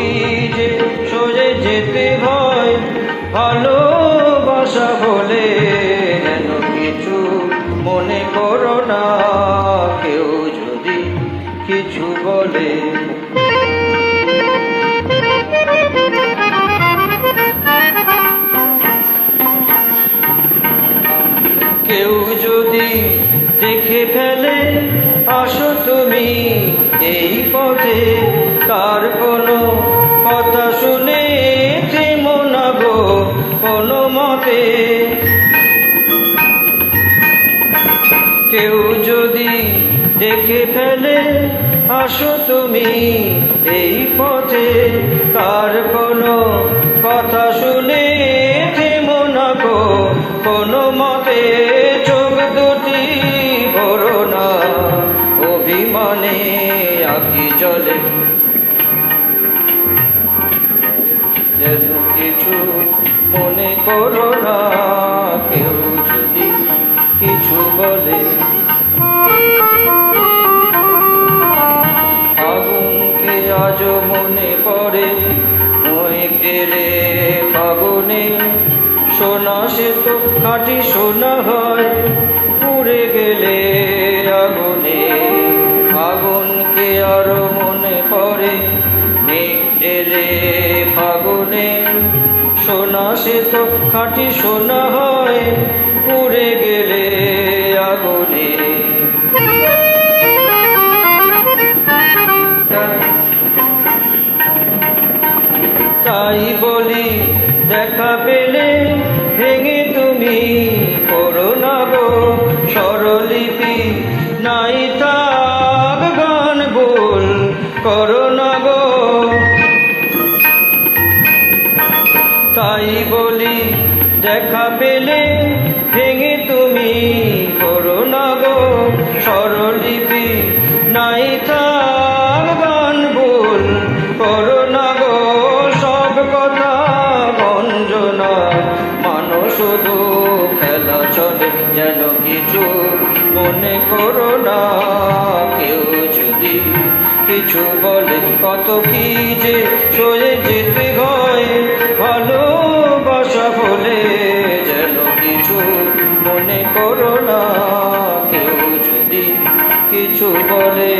কি যে সরে যেতে হয় ভালোবাসা বলে, যেন কিছু মনে করো না কেউ যদি কিছু বলে। কেউ যদি দেখে ফেলে আসো তুমি এই পথে, তার কোনো কথা শুনে থেমো না গো কোনো মতে। কেউ যদি দেখে ফেলে আসো তুমি এই পথে, তার কোনো কথা শুনে থেমো না গো কোনো মতে। চোখ দুটি ভরো না অভিমানে আঁখি জলে, যেন কিছু মনে করো না কেউ যদি কিছু বলে। ফাগুনকে আজও মনে পড়ে নয় গেলে ফাগুনে, সোনা সে তো খাঁটি সোনা হয় পুড়ে গেলে আগুনে। আগুনকে আরো মনে পড়ে মেঘ এলে ফাগুনে, সোনা সে তো খাঁটি সোনা হয় পুড়ে গেলে আগুনে। তাই বলি দেখা পেলে ভেঙে তুমি করো না গো স্বরলিপি, নাই থাক গান ভুল করো না গো। তাই বলি দেখা পেলে ভেঙে তুমি করো না গো স্বরলিপি, নাই থাক গান ভুল করো না গো। সব কথা বঞ্জনা মানো শুধু খেলা চলে, যেন কিছু মনে করো না কেউ যদি কিছু বলে। কত কি যে সয়ে যেতে হয় ভালোবাসা বলে, যেন কিছু মনে করো না কেউ যদি কিছু বলে।